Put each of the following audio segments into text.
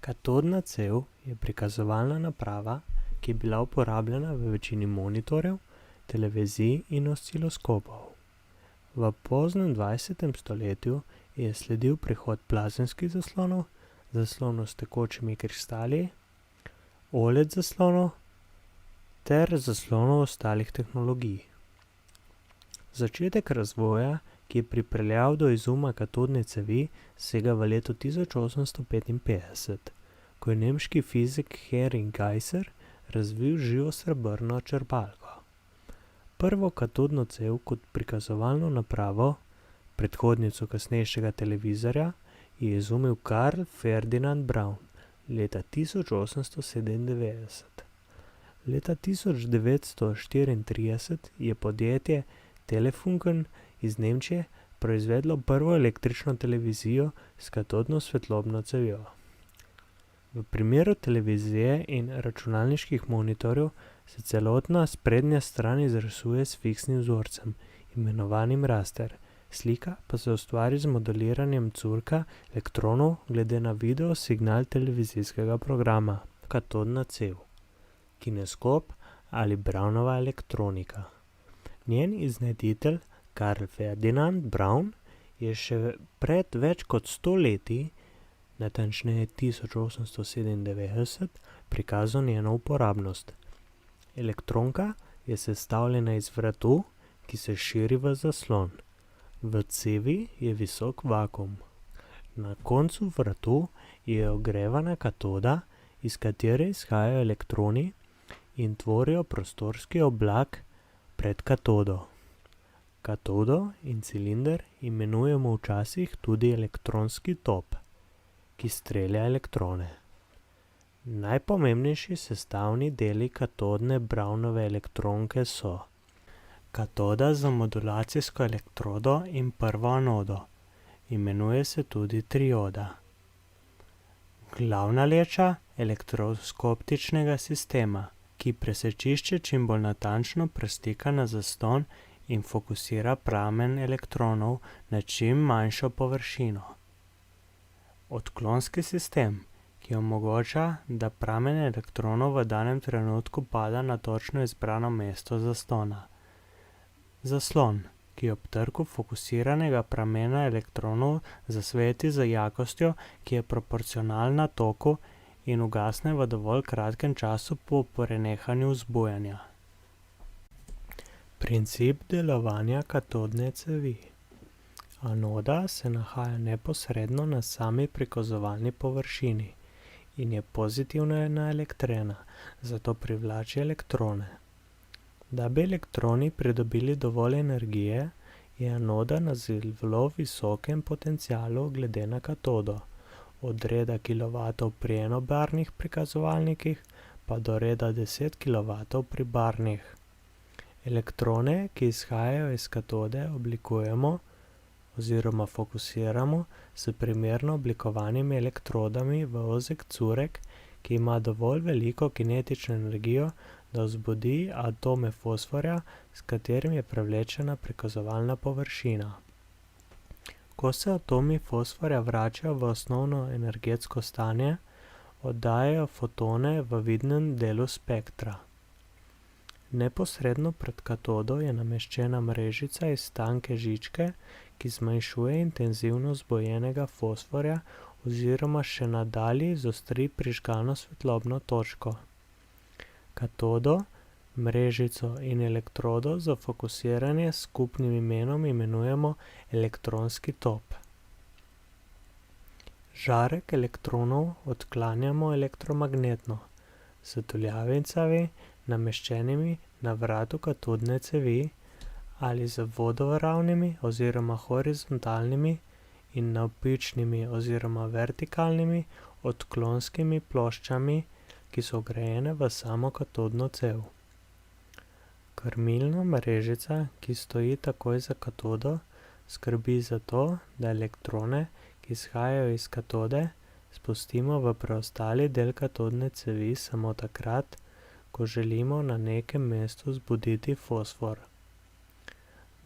Katodna cev je prikazovalna naprava, ki je bila uporabljena v večini monitorjev, televizij in osciloskopov. V poznem 20. stoletju je sledil prihod plazemskih zaslonov, zaslonov s tekočimi kristali, OLED zaslonov ter zaslonov ostalih tehnologij. Začetek razvoja, ki je pripeljal do izuma katodne cevi, sega v leto 1855, ko je nemški fizik Henry Geisser razvil živosrebrno črpalko. Prvo katodno cev kot prikazovalno napravo, predhodnico kasnejšega televizorja, je izumil Karl Ferdinand Braun leta 1897. Leta 1934 je podjetje Telefunken iz Nemčije proizvedlo prvo električno televizijo s katodno svetlobno cevjo. V primeru televizije in računalniških monitorjev se celotna sprednja stran izrisuje s fiksnim vzorcem, imenovanim raster, slika pa se ustvari z moduliranjem curka elektronov glede na video signal televizijskega programa. Katodna cev, kineskop ali Braunova elektronika. Njen iznajditelj Karl Ferdinand Braun je še pred več kot 100 leti, natančneje 1897, prikazal njeno uporabnost. Elektronka je sestavljena iz vratu, ki se širi v zaslon. V cevi je visok vakuum. Na koncu vratu je ogrevana katoda, iz katere izhajajo elektroni in tvorijo prostorski oblak pred katodo. Katodo in cilinder imenujemo včasih tudi elektronski top, ki strelja elektrone. Najpomembnejši sestavni deli katodne Braunove elektronke so katoda z modulacijsko elektrodo in prvo anodo, imenuje se tudi trioda. Glavna leča elektroskoptičnega sistema, ki presečišče čim bolj natančno prestika na zaslon in fokusira pramen elektronov na čim manjšo površino. Odklonski sistem, ki omogoča, da pramen elektronov v danem trenutku pada na točno izbrano mesto zaslona. Zaslon, ki ob trku fokusiranega pramena elektronov zasveti z jakostjo, ki je proporcionalna toku in ugasne v dovolj kratkem času po prenehanju vzbujanja. Princip delovanja katodne cevi. Anoda se nahaja neposredno na sami prikazovalni površini in je pozitivno naelektrena, zato privlači elektrone. Da bi elektroni pridobili dovolj energije, je anoda na zelo visokem potencialu glede na katodo, od reda kilovatov pri enobarvnih prikazovalnikih pa do reda 10 kilovatov pri barvnih. Elektrone, ki izhajajo iz katode, oblikujemo oziroma fokusiramo s primerno oblikovanimi elektrodami v ozek curek, ki ima dovolj veliko kinetično energijo, da vzbudi atome fosforja, s katerim je prevlečena prikazovalna površina. Ko se atomi fosforja vračajo v osnovno energetsko stanje, oddajajo fotone v vidnem delu spektra. Neposredno pred katodo je nameščena mrežica iz tanke žičke, ki zmanjšuje intenzivnost bojenega fosforja oziroma še nadalje izostri prižgano svetlobno točko. Katodo, mrežico in elektrodo za fokusiranje s skupnim imenom imenujemo elektronski top. Žarek elektronov odklanjamo elektromagnetno, s tuljavicami, nameščenimi na vratu katodne cevi, ali z vodoravnimi oziroma horizontalnimi in navpičnimi oziroma vertikalnimi odklonskimi ploščami, ki so vgrajene v samo katodno cev. Krmilna mrežica, ki stoji takoj za katodo, skrbi za to, da elektrone, ki izhajajo iz katode, spustimo v preostali del katodne cevi samo takrat, ko želimo na nekem mestu vzbuditi fosfor.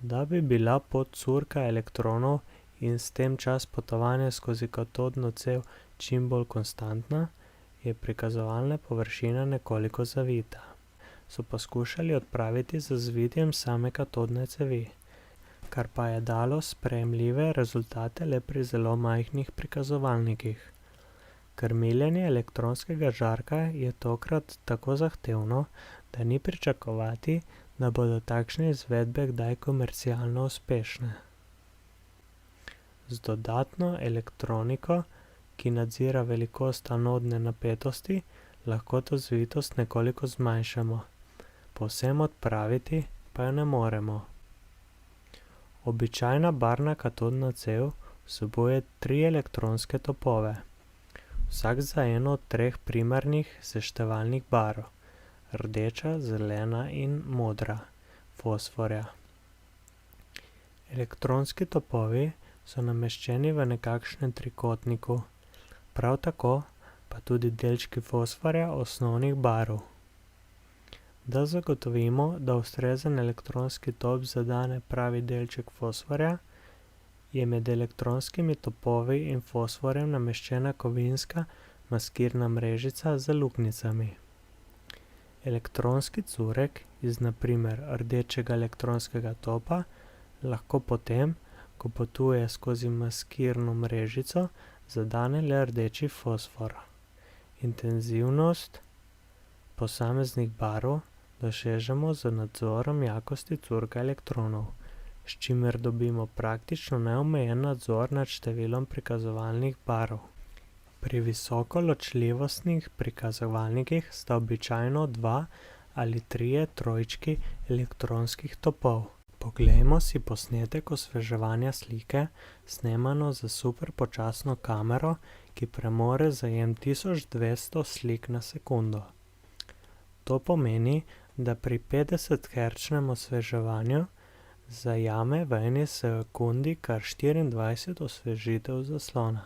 Da bi bila pot curka elektronov in s tem čas potovanja skozi katodno cev čim bolj konstantna, je prikazovalna površina nekoliko zavita. So poskušali odpraviti z zvitjem same katodne cevi, kar pa je dalo sprejemljive rezultate le pri zelo majhnih prikazovalnikih. Krmiljenje elektronskega žarka je tokrat tako zahtevno, da ni pričakovati, da bodo takšne izvedbe kdaj komercialno uspešne. Z dodatno elektroniko, ki nadzira velikost anodne napetosti, lahko to zvitost nekoliko zmanjšamo. Povsem odpraviti pa jo ne moremo. Običajna barvna katodna cev vsebuje 3 elektronske topove, vsak za eno od 3 primarnih seštevalnih barv, rdeča, zelena in modra, fosforja. Elektronski topovi so nameščeni v nekakšnem trikotniku, prav tako pa tudi delčki fosforja osnovnih barv. Da zagotovimo, da ustrezen elektronski top zadane pravi delček fosforja, je med elektronskimi topovi in fosforjem nameščena kovinska maskirna mrežica z luknjicami. Elektronski curek iz na primer rdečega elektronskega topa lahko potem, ko potuje skozi maskirno mrežico, zadane le rdeči fosfor. Intenzivnost posameznih barv dosežemo z nadzorom jakosti curka elektronov, s čimer dobimo praktično neomejen nadzor nad številom prikazovalnih barv. Pri visoko ločljivostnih prikazovalnikih sta običajno 2 ali 3 trojčki elektronskih topov. Poglejmo si posnetek osveževanja slike, snemano z super počasno kamero, ki premore zajem 1200 slik na sekundo. To pomeni, da pri 50-hertznem osveževanju zajame v eni sekundi kar 24 osvežitev zaslona.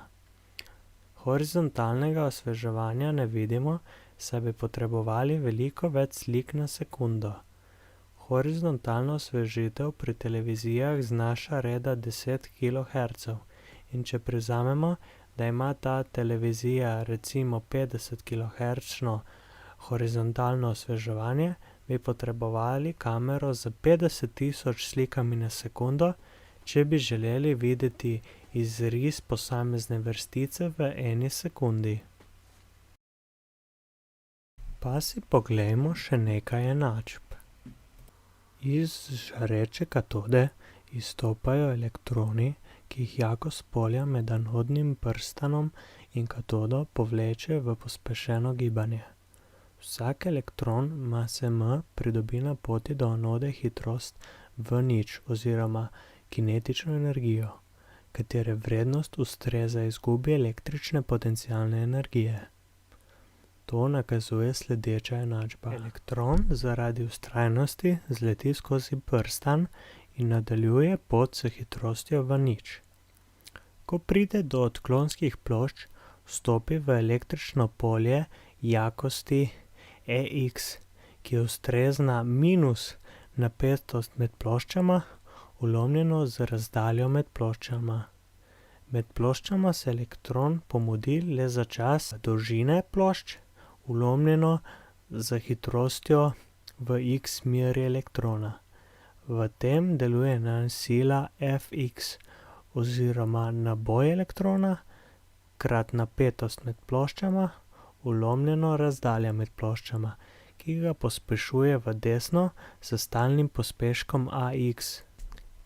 Horizontalnega osveževanja ne vidimo, saj bi potrebovali veliko več slik na sekundo. Horizontalna osvežitev pri televizijah znaša reda 10 kHz in če privzamemo, da ima ta televizija recimo 50 kHz horizontalno osveževanje, bi potrebovali kamero z 50.000 slikami na sekundo, če bi želeli videti izris posamezne vrstice v eni sekundi. Pa si poglejmo še nekaj enačb. Iz žareče katode izstopajo elektroni, ki jih jakost polja med anodnim prstanom in katodo povleče v pospešeno gibanje. Vsak elektron mase m pridobi na poti do anode hitrost v0 oziroma kinetično energijo, katere vrednost ustreza izgubi električne potencialne energije. To nakazuje sledeča enačba. Elektron zaradi vztrajnosti zleti skozi prstan in nadaljuje pot s hitrostjo v0. Ko pride do odklonskih plošč, vstopi v električno polje jakosti EX, ki je ustrezna minus napetost med ploščama, ulomljeno z razdaljo med ploščama. Med ploščama se elektron pomudi le za čas dolžine plošč, ulomljeno z hitrostjo v x smeri elektrona. V tem deluje sila Fx oziroma naboj elektrona krat napetost med ploščama, ulomljeno razdalja med ploščama, ki ga pospešuje v desno s stalnim pospeškom Ax,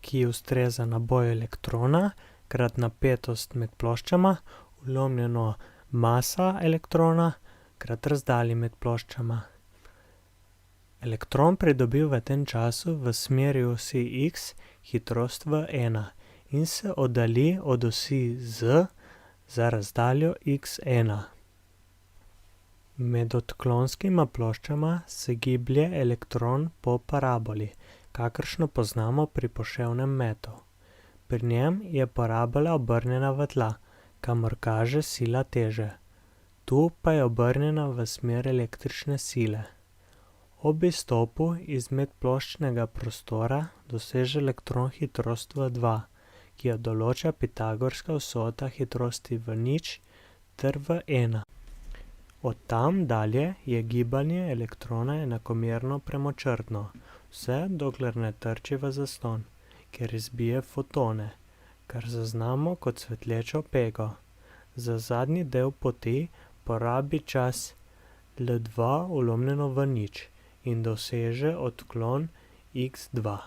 ki ustreza naboju elektrona krat napetost med ploščama, ulomljeno masa elektrona krat razdalji med ploščama. Elektron pridobi v tem času v smeri osi x hitrost v1 in se oddalji od osi z za razdaljo x1. Med odklonskima ploščama se giblje elektron po paraboli, kakršno poznamo pri poševnem metu. Pri njem je parabola obrnjena v tla, kamor kaže sila teže. Tu pa je obrnjena v smer električne sile. Ob izstopu iz medploščnega prostora doseže elektron hitrost v2, ki jo določa pitagorska vsota hitrosti v0, ter v ena. Od tam dalje je gibanje elektrona enakomerno premočrtno, vse dokler ne trči v zaslon, kjer izbije fotone, kar zaznamo kot svetlečo pego. Za zadnji del poti porabi čas L2 vlomljeno v nič in doseže odklon x2.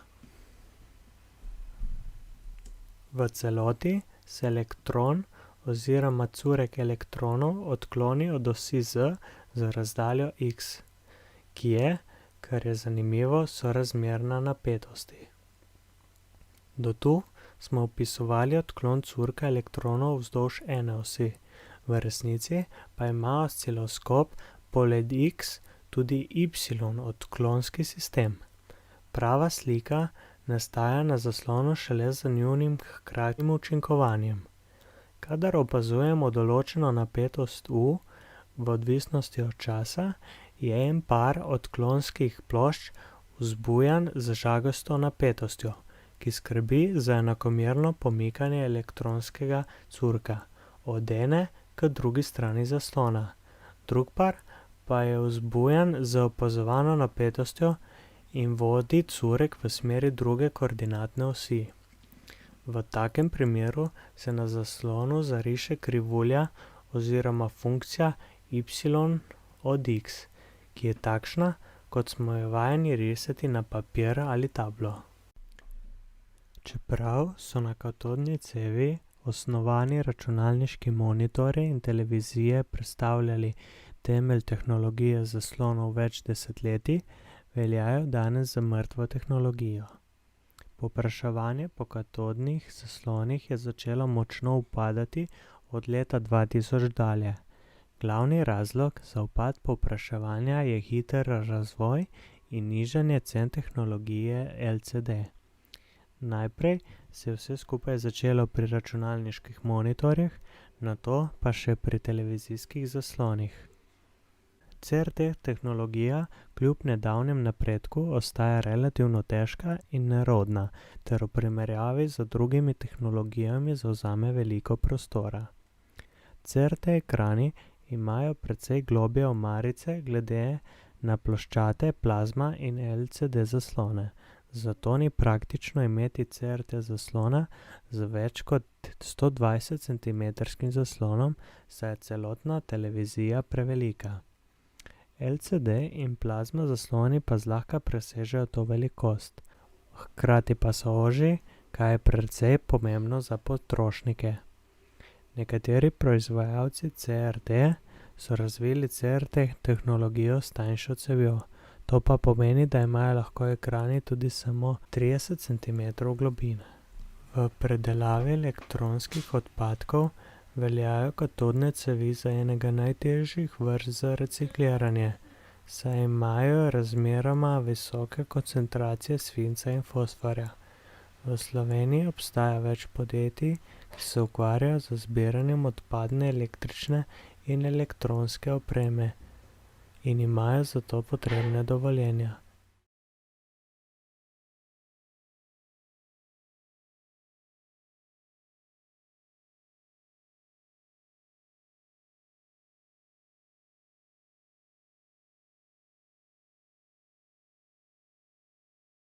V celoti se elektron oziroma curek elektronov odkloni od osi z razdaljo x, ki je, kar je zanimivo, sorazmerna napetosti. Do tu smo opisovali odklon curka elektronov vzdolž ene osi, v resnici pa ima osciloskop poleg x tudi y-odklonski sistem. Prava slika nastaja na zaslonu šele z njunim hkratnim učinkovanjem. Kadar opazujemo določeno napetost V v odvisnosti od časa, je en par odklonskih plošč vzbujan z žagasto napetostjo, ki skrbi za enakomerno pomikanje elektronskega curka od ene k drugi strani zaslona. Drug par pa je vzbujan z opazovano napetostjo in vodi curek v smeri druge koordinatne osi. V takem primeru se na zaslonu zariše krivulja oziroma funkcija y od x, ki je takšna, kot smo jo vajeni risati na papir ali tablo. Čeprav so na katodni cevi osnovani računalniški monitorji in televizije predstavljali temelj tehnologije zaslonov več desetletij, veljajo danes za mrtvo tehnologijo. Povpraševanje po katodnih zaslonih je začelo močno upadati od leta 2000 dalje. Glavni razlog za upad povpraševanja je hiter razvoj in nižanje cen tehnologije LCD. Najprej se je vse skupaj začelo pri računalniških monitorjih, nato pa še pri televizijskih zaslonih. CRT tehnologija kljub nedavnem napredku ostaja relativno težka in nerodna ter v primerjavi z drugimi tehnologijami zavzame veliko prostora. CRT ekrani imajo precej globlje omarice glede na ploščate plazma in LCD zaslone, zato ni praktično imeti CRT zaslona z več kot 120 cm zaslonom, saj je celotna televizija prevelika. LCD in plazma zasloni pa zlahka presežejo to velikost, hkrati pa so ožji, kar je precej pomembno za potrošnike. Nekateri proizvajalci CRT so razvili CRT tehnologijo s tanjšo cevjo, to pa pomeni, da imajo lahko ekrani tudi samo 30 cm globine. V predelavi elektronskih odpadkov veljajo katodne cevi za enega najtežjih vrst za recikliranje, saj imajo razmeroma visoke koncentracije svinca in fosforja. V Sloveniji obstaja več podjetij, ki se ukvarjajo z zbiranjem odpadne električne in elektronske opreme in imajo za to potrebna dovoljenja.